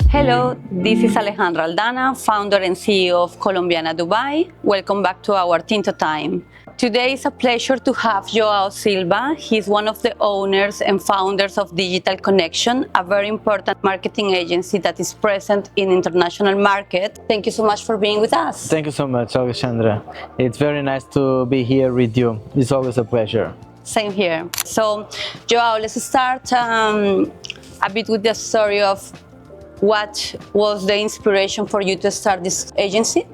Hello, this is Alejandra Aldana, founder and CEO of Colombiana Dubai. Welcome back to our Tinto Time. Today is a pleasure to have Joao Silva. He's one of the owners and founders of Digital Connection, a very important marketing agency that is present in international market. Thank you so much for being with us. Thank you so much, Alejandra. It's very nice to be here with you. It's always a pleasure. Same here. So, Joao, let's start a bit with the story of what was the inspiration for you to start this agency?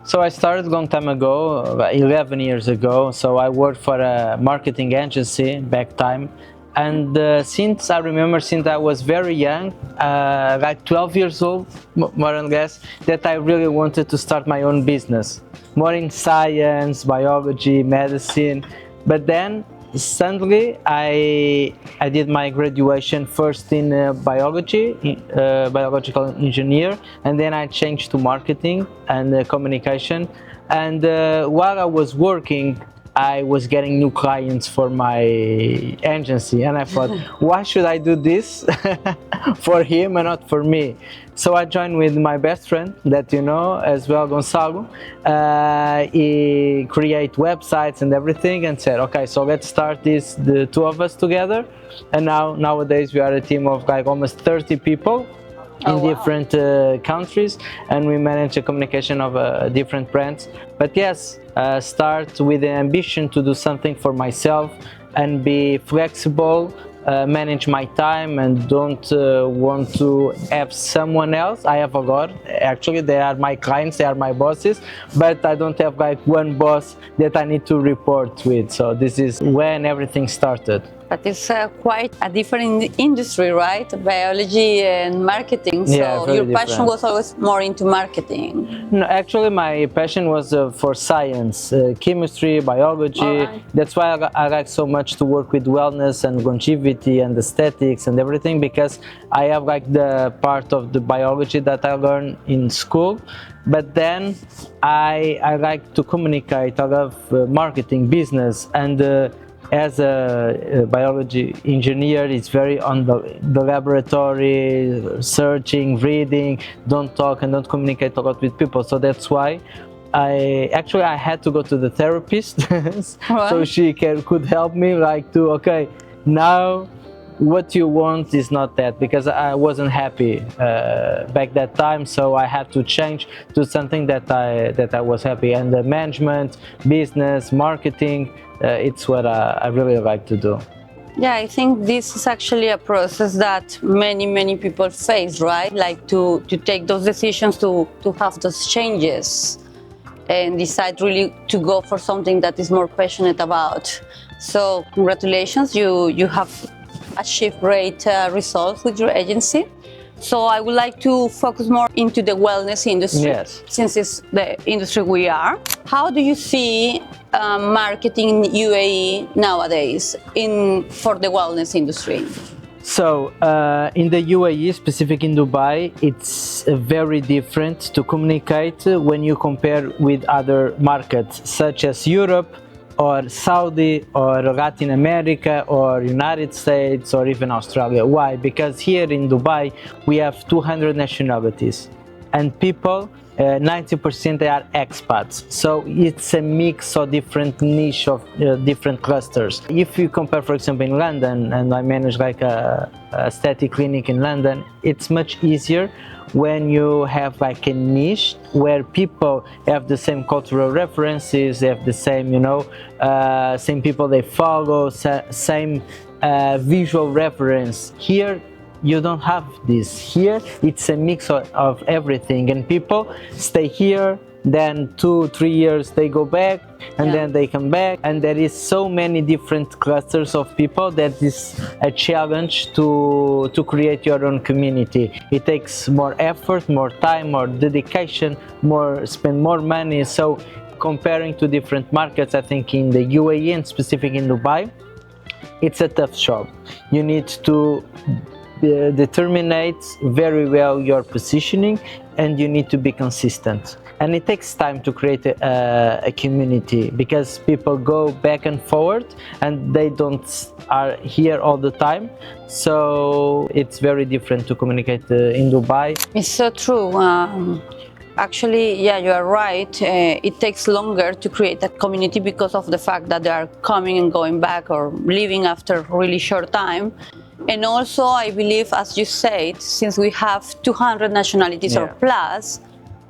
So I started a long time ago, about 11 years ago. So I worked for a marketing agency back time. And since I was very young, like 12 years old, more or less, that I really wanted to start my own business. More in science, biology, medicine. But then suddenly I did my graduation first in biology, biological engineer, and then I changed to marketing and communication. And while I was working, I was getting new clients for my agency, and I thought, why should I do this for him and not for me? So I joined with my best friend that you know as well, Gonçalo. He create websites and everything, and said, okay, so let's start this, the two of us together. And nowadays we are a team of like almost 30 people in different countries, and we manage the communication of different brands. But yes, start with the ambition to do something for myself and be flexible, manage my time, and don't want to have someone else. I have a lot, actually. They are my clients, they are my bosses, but I don't have like one boss that I need to report with. So this is when everything started. But it's quite a different industry, right? Biology and marketing. So Yeah, your passion was always more into marketing. No, actually my passion was for science, chemistry, biology. Alright. That's why I like so much to work with wellness and longevity and aesthetics and everything, because I have like the part of the biology that I learned in school. But then I like to communicate. I love marketing, business, and as a biology engineer, it's very on the laboratory, searching, reading, don't talk and don't communicate a lot with people. So that's why I had to go to the therapist so she could help me like to, okay, now what you want is not that, because I wasn't happy back that time, so I had to change to something that I was happy. And the management, business, marketing, it's what I really like to do. Yeah, I think this is actually a process that many people face, right? Like to take those decisions, to have those changes and decide really to go for something that is more passionate about. So congratulations, you have achieved great results with your agency. So I would like to focus more into the wellness industry, Yes. since it's the industry we are. How do you see marketing in UAE nowadays for the wellness industry? So in the UAE, specific in Dubai, it's very different to communicate when you compare with other markets such as Europe or Saudi or Latin America or United States or even Australia. Why? Because here in Dubai we have 200 nationalities, and people 90% they are expats, so it's a mix of different niche of different clusters. If you compare, for example, in London, and I manage like a aesthetic clinic in London, it's much easier when you have like a niche where people have the same cultural references, they have the same, you know, same people they follow, same visual reference. Here you don't have this. Here it's a mix of everything, and people stay here, then 2-3 years they go back, and then they come back, and there is so many different clusters of people that is a challenge to create your own community. It takes more effort, more time, more dedication, spend more money. So comparing to different markets, I think in the UAE and specifically in Dubai, it's a tough job. You need to determines very well your positioning, and you need to be consistent. And it takes time to create a community, because people go back and forward and they don't are here all the time. So it's very different to communicate in Dubai. It's so true. Actually, yeah, you are right. It takes longer to create a community because of the fact that they are coming and going back or leaving after a really short time. And also, I believe, as you said, since we have 200 nationalities or plus,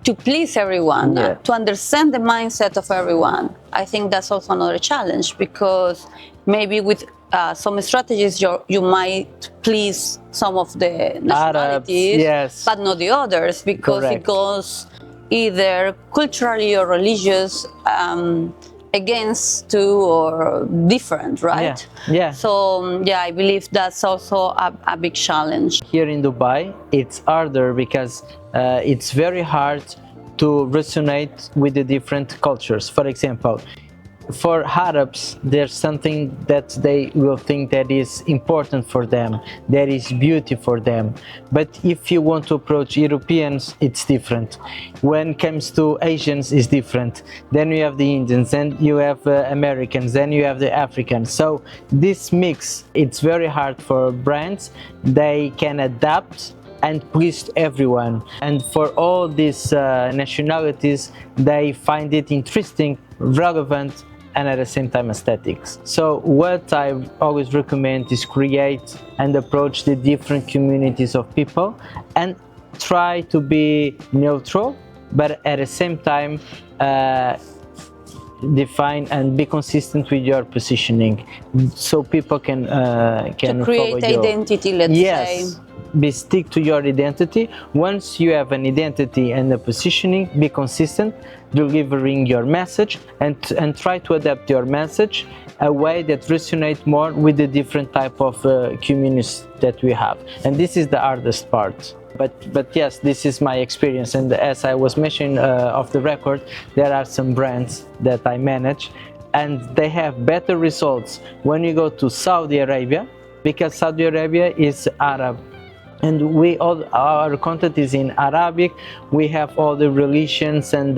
to please everyone, to understand the mindset of everyone, I think that's also another challenge, because maybe with some strategies you might please some of the nationalities, Arabs, but not the others, because it goes either culturally or religious against two or different, right? So I believe that's also a big challenge. Here in Dubai, it's harder because it's very hard to resonate with the different cultures. For example, for Arabs, there's something that they will think that is important for them, that is beauty for them. But if you want to approach Europeans, it's different. When it comes to Asians, it's different. Then you have the Indians, then you have Americans, then you have the Africans. So this mix, it's very hard for brands. They can adapt and please everyone. And for all these nationalities, they find it interesting, relevant, and at the same time aesthetics. So what I always recommend is create and approach the different communities of people and try to be neutral, but at the same time define and be consistent with your positioning, so people can to create follow identity, let's say. Stick to your identity. Once you have an identity and a positioning, be consistent, delivering your message, and try to adapt your message a way that resonates more with the different type of communities that we have. And this is the hardest part. But yes, this is my experience. And as I was mentioning off the record, there are some brands that I manage, and they have better results when you go to Saudi Arabia, because Saudi Arabia is Arab. And all our content is in Arabic. We have all the religions and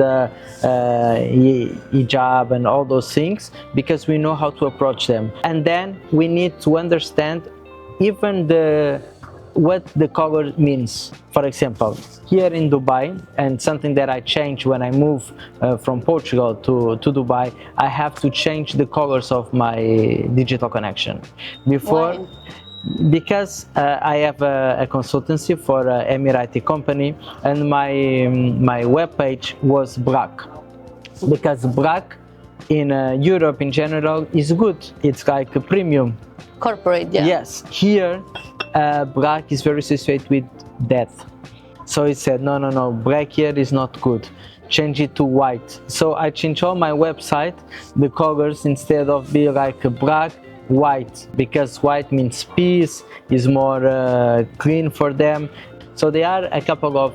hijab and all those things, because we know how to approach them. And then we need to understand even what the color means. For example, here in Dubai, and something that I changed when I moved from Portugal to Dubai, I have to change the colors of my digital connection. Before. Why? Because I have a consultancy for an Emirati company, and my webpage was black, because black in Europe in general is good. It's like a premium. Corporate, yeah. Yes. Here, black is very associated with death. So it said, no, black here is not good. Change it to white. So I changed all my website, the colors, instead of be like a black, white, because white means peace, is more clean for them. So there are a couple of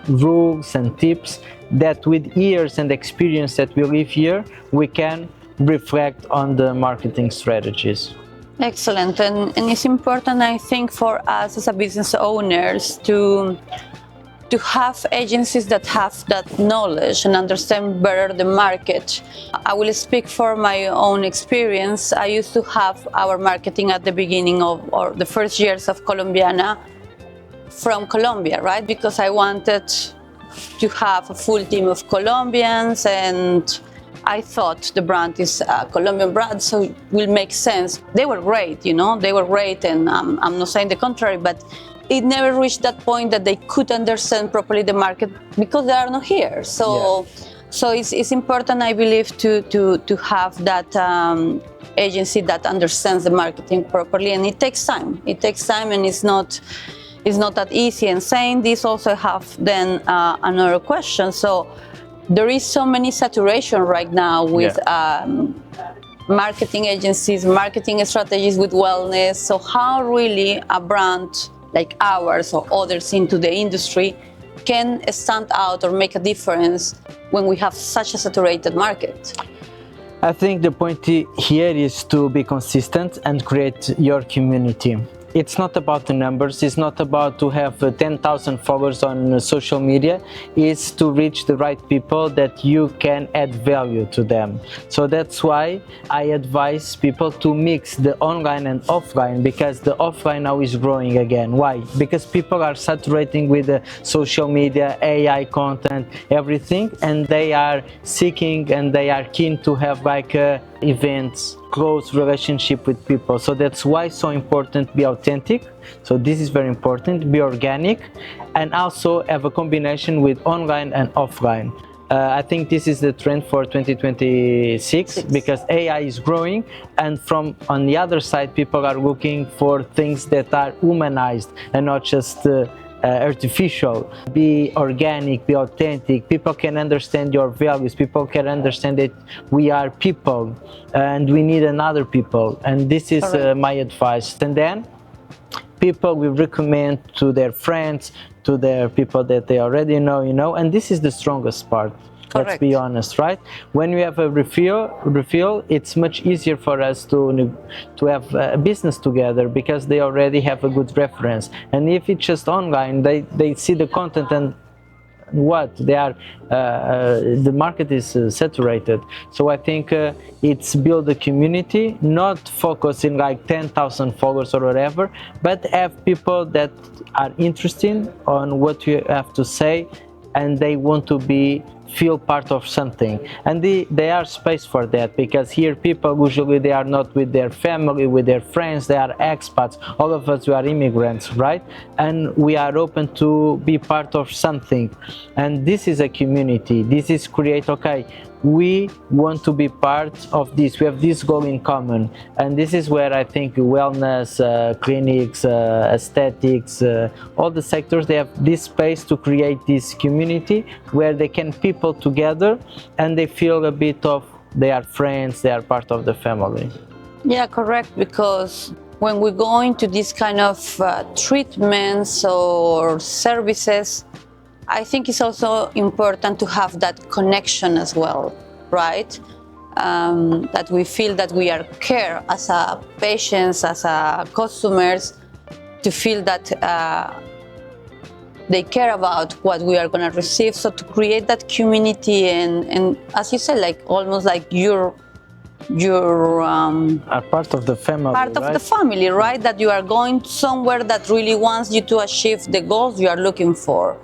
rules and tips that with years and experience that we live here, we can reflect on the marketing strategies. Excellent. And it's important, I think, for us as a business owners to have agencies that have that knowledge and understand better the market. I will speak for my own experience. I used to have our marketing at the beginning of, or the first years of Colombiana, from Colombia, right? Because I wanted to have a full team of Colombians, and I thought the brand is a Colombian brand, so it will make sense. They were great, you know, they were great, and I'm not saying the contrary, but it never reached that point that they could understand properly the market because they are not here. So it's important, I believe, to have that agency that understands the marketing properly, and it takes time. It takes time, and it's not that easy. And saying this, also have then another question. So there is so many saturation right now with marketing agencies, marketing strategies with wellness. So how really a brand like ours or others into the industry can stand out or make a difference when we have such a saturated market? I think the point here is to be consistent and create your community. it's not about the numbers, it's not about to have 10,000 followers on social media, it's to reach the right people that you can add value to them. So that's why I advise people to mix the online and offline, because the offline now is growing again. Why? Because people are saturating with the social media, AI content, everything, and they are seeking and they are keen to have like events, close relationship with people. So that's why it's so important to be authentic. So this is very important, be organic, and also have a combination with online and offline. I think this is the trend for 2026 because AI is growing, and from on the other side people are looking for things that are humanized and not just artificial. Be organic, be authentic. People can understand your values, people can understand that we are people and we need another people, and this is my advice. And then people will recommend to their friends, to their people that they already know, and this is the strongest part. Correct. Let's be honest, right? When we have a refill, it's much easier for us to have a business together because they already have a good reference. And if it's just online, they see the content and what they are, the market is saturated. So I think it's build a community, not focus in like 10,000 followers or whatever, but have people that are interested on what you have to say, and they want to feel part of something, and they are space for that, because here people usually they are not with their family, with their friends, they are expats. All of us, we are immigrants, right? And we are open to be part of something, and this is a community. This is create, okay, we want to be part of this, we have this goal in common, and this is where I think wellness, clinics, aesthetics, all the sectors, they have this space to create this community where they can people together and they feel a bit of they are friends, they are part of the family. Yeah, correct, because when we go into this kind of treatments or services, I think it's also important to have that connection as well, right? That we feel that we are care as a patients, as a customers, to feel that they care about what we are going to receive. So to create that community and as you said, like almost like you're are part of the family, part right? of the family, right? That you are going somewhere that really wants you to achieve the goals you are looking for.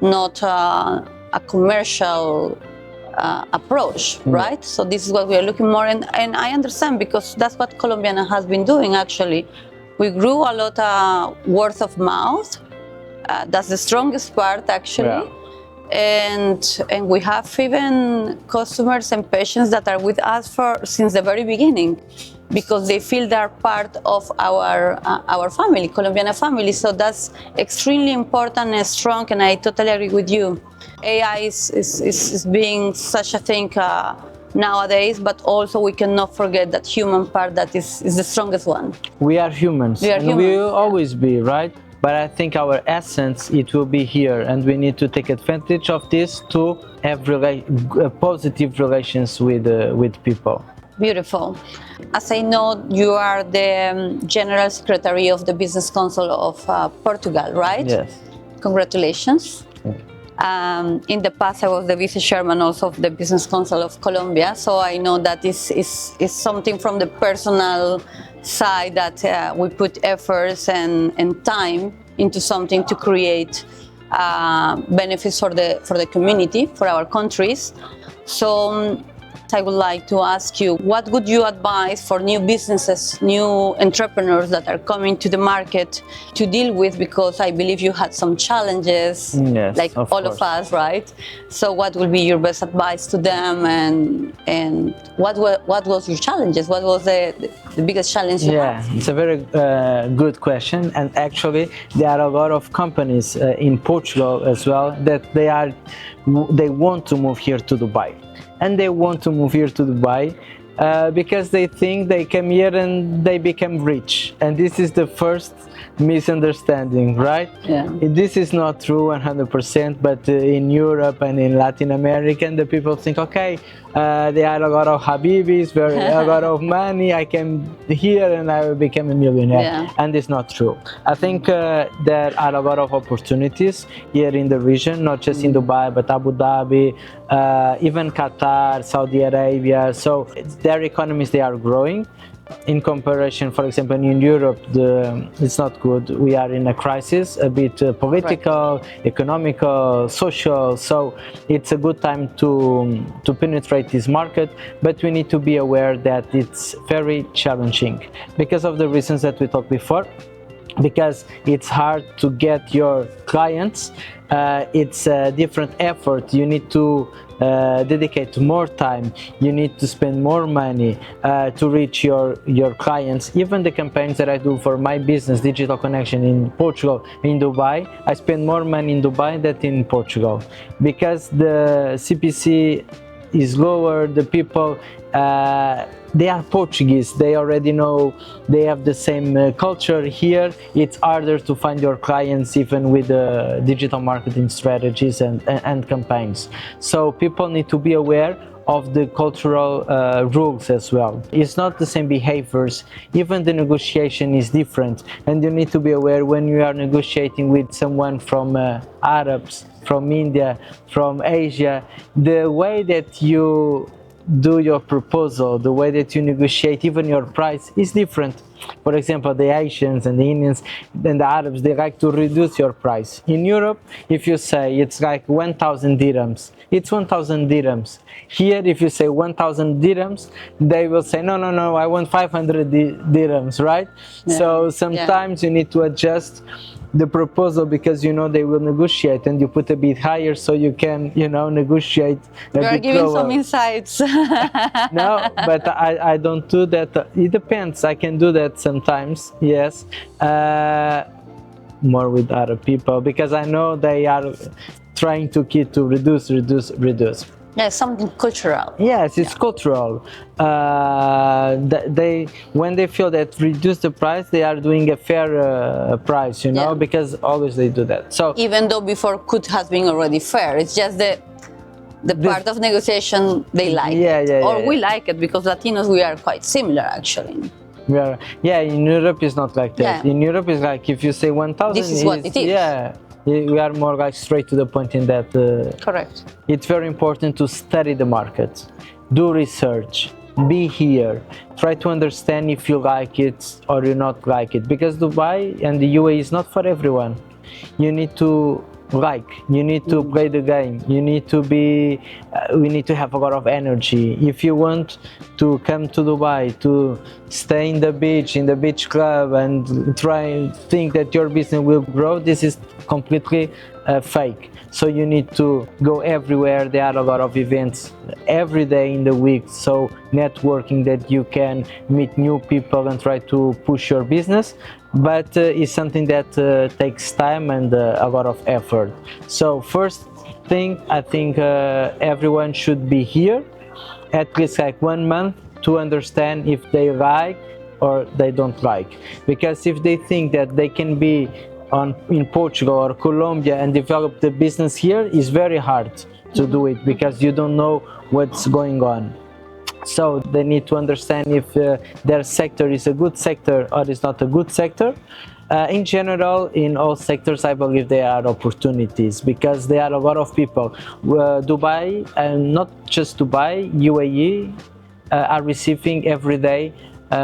Not a commercial approach, right? So this is what we are looking more, and I understand, because that's what Colombiana has been doing actually. We grew a lot word of mouth. That's the strongest part actually. Yeah. And we have even customers and patients that are with us since the very beginning, because they feel they're part of our family, Colombiana family. So that's extremely important and strong, and I totally agree with you. AI is being such a thing nowadays, but also we cannot forget that human part that is the strongest one. We are humans, we will always be, right? But I think our essence, it will be here, and we need to take advantage of this to have positive relations with people. Beautiful. As I know, you are the General Secretary of the Business Council of Portugal, right? Yes. Congratulations. In the past, I was the Vice Chairman also of the Business Council of Colombia, so I know that this is something from the personal side that we put efforts and time into something to create benefits for the community, for our countries. So I would like to ask you, what would you advise for new businesses, new entrepreneurs that are coming to the market to deal with? Because I believe you had some challenges, yes, like all of us, right? So what would be your best advice to them, and what was your challenges? What was the biggest challenge you had? Yeah, it's a very good question, and actually there are a lot of companies in Portugal as well that they want to move here to Dubai. And they want to move here to Dubai because they think they come here and they become rich. And this is the first misunderstanding, right? Yeah. This is not true 100%, but in Europe and in Latin America, the people think, okay, There are a lot of Habibis, a lot of money. I came here and I will become a millionaire. Yeah. And it's not true. I think there are a lot of opportunities here in the region, not just in Dubai, but Abu Dhabi, even Qatar, Saudi Arabia. So their economies, they are growing. In comparison, for example, in Europe, it's not good. We are in a crisis, a bit political, economical, social. So it's a good time to penetrate this market, but we need to be aware that it's very challenging because of the reasons that we talked before. Because it's hard to get your clients, it's a different effort. You need to dedicate more time, you need to spend more money to reach your clients. Even the campaigns that I do for my business, Digital Connection, in Portugal, in Dubai, I spend more money in Dubai than in Portugal, because the CPC is lower. The people, they are Portuguese, they already know, they have the same culture. Here it's harder to find your clients, even with digital marketing strategies and campaigns. So people need to be aware of the cultural rules as well. It's not the same behaviors, even the negotiation is different, and you need to be aware when you are negotiating with someone from Arabs, from India, from Asia, the way that you do your proposal, the way that you negotiate even your price is different. For example, the Asians and the Indians and the Arabs, they like to reduce your price. In Europe, if you say it's like 1,000 dirhams, it's 1,000 dirhams. Here, if you say 1,000 dirhams, they will say, no, no, no, I want 500 dirhams, right? Yeah. So sometimes you need to adjust the proposal, because you know they will negotiate, and you put a bit higher so you can, you know, negotiate a You are bit giving lower. some insights. No, but I don't do that. It depends. I can do that sometimes, yes. More with other people, because I know they are trying to keep to reduce. Yeah, something cultural. Yes, it's cultural. They, when they feel that reduce the price, they are doing a fair price, you know, Yeah. because always they do that. So Even though before could has been already fair, it's just the part of negotiation they like. Yeah, it. yeah, Or yeah, we yeah. like it, because Latinos, we are quite similar actually. yeah, in Europe it's not like that. Yeah. In Europe it's like if you say 1,000, This is what it is. Yeah, we are more like straight to the point in that. Correct. It's very important to study the market, do research, be here, try to understand if you like it or you not like it, because Dubai and the UAE is not for everyone. You need to like, you need to play the game, you need to be, we need to have a lot of energy. If you want to come to Dubai, to stay in the beach club, and try and think that your business will grow, this is completely fake. So you need to go everywhere. There are a lot of events every day in the week, so networking that you can meet new people and try to push your business. But it's something that takes time and a lot of effort. So first thing, I think everyone should be here at least like 1 month to understand if they like or they don't like. Because if they think that they can be in Portugal or Colombia and develop the business here, is very hard to do it, because you don't know what's going on. So they need to understand if their sector is a good sector or is not a good sector. In general, in all sectors, I believe there are opportunities, because there are a lot of people. Dubai, and not just Dubai, UAE are receiving every day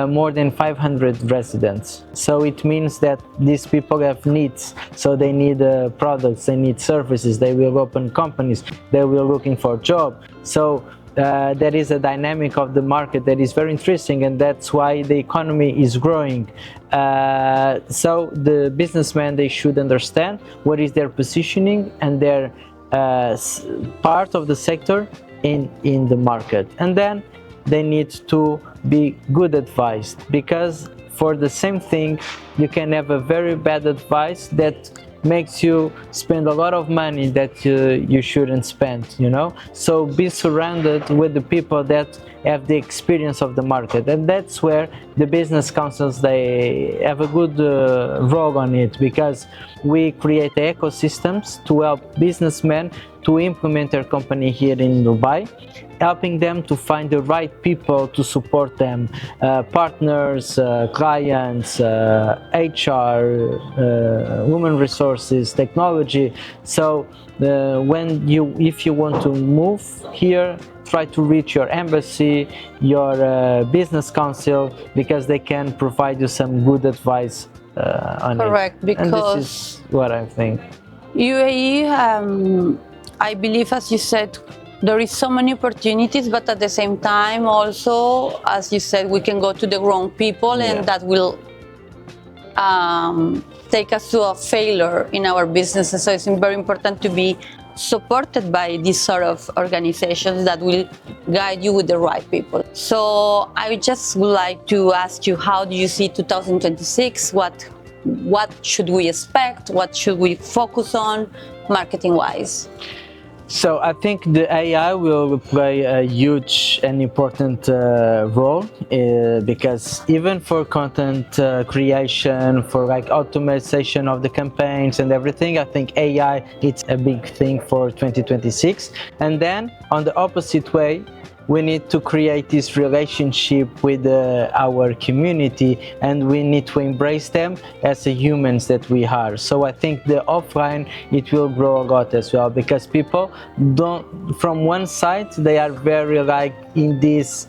more than 500 residents. So it means that these people have needs. So they need products, they need services, they will open companies, they will looking for a job. So there is a dynamic of the market that is very interesting, and that's why the economy is growing. So the businessmen, they should understand what is their positioning and their part of the sector in the market, and then they need to be good advised, because for the same thing you can have a very bad advice that makes you spend a lot of money that you shouldn't spend, you know. So be surrounded with the people that have the experience of the market, and that's where the business councils, they have a good role on it, because we create ecosystems to help businessmen to implement their company here in Dubai, helping them to find the right people to support them, partners, clients, HR, human resources, technology. So if you want to move here, try to reach your embassy, your business council, because they can provide you some good advice on Correct, it. because And this is what I think. UAE, I believe, as you said, there is so many opportunities, but at the same time, also, as you said, we can go to the wrong people, and that will take us to a failure in our businesses. So it's very important to be supported by these sort of organizations that will guide you with the right people. So I just would like to ask you, how do you see 2026? What should we expect? What should we focus on marketing-wise? So I think the AI will play a huge and important role because even for content creation, for like automation of the campaigns and everything, I think AI it's a big thing for 2026. And then on the opposite way, we need to create this relationship with our community, and we need to embrace them as the humans that we are. So I think the offline, it will grow a lot as well, because people don't, from one side, they are very like in this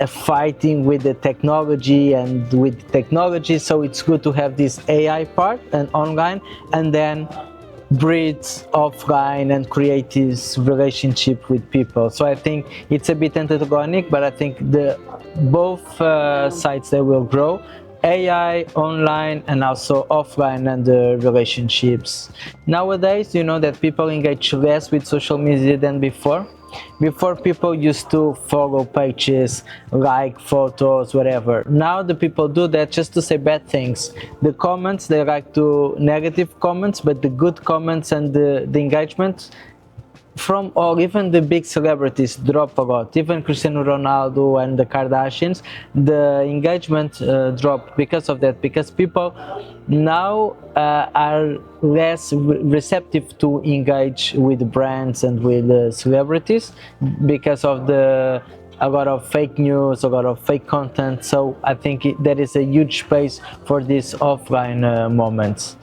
fighting with the technology and with technology. So it's good to have this AI part and online, and then breed offline and create this relationship with people. So I think it's a bit antagonic, but I think both sides they will grow, AI online and also offline, and the relationships. Nowadays, you know that people engage less with social media than before. Before, people used to follow pages, like photos, whatever. Now the people do that just to say bad things. The comments, they like to negative comments, but the good comments and the engagement from all, even the big celebrities drop a lot. Even Cristiano Ronaldo and the Kardashians, the engagement dropped because of that, because people now are less receptive to engage with brands and with celebrities because of a lot of fake news, a lot of fake content. So I think there is a huge space for these offline moments.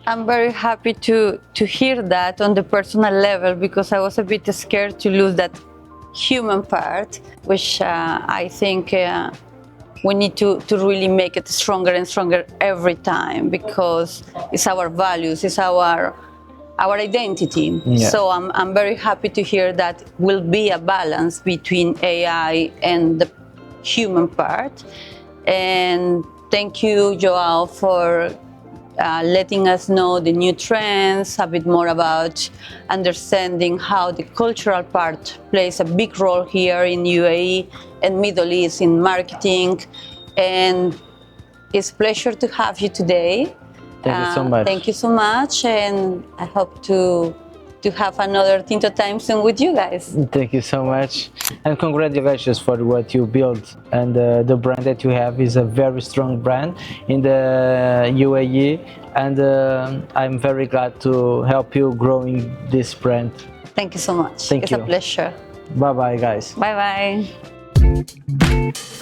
I'm very happy to hear that on the personal level, because I was a bit scared to lose that human part, which I think we need to really make it stronger and stronger every time, because it's our values, it's our identity. Yeah. So I'm very happy to hear that will be a balance between AI and the human part. And thank you, Joao, for letting us know the new trends, a bit more about understanding how the cultural part plays a big role here in UAE and Middle East in marketing. And it's a pleasure to have you today. Thank you so much. Thank you so much, and I hope to have another Tinto time soon with you guys. Thank you so much, and congratulations for what you built, and the brand that you have is a very strong brand in the UAE, and I'm very glad to help you growing this brand. Thank you so much. Thank you. It's a pleasure. Bye bye, guys. Bye bye.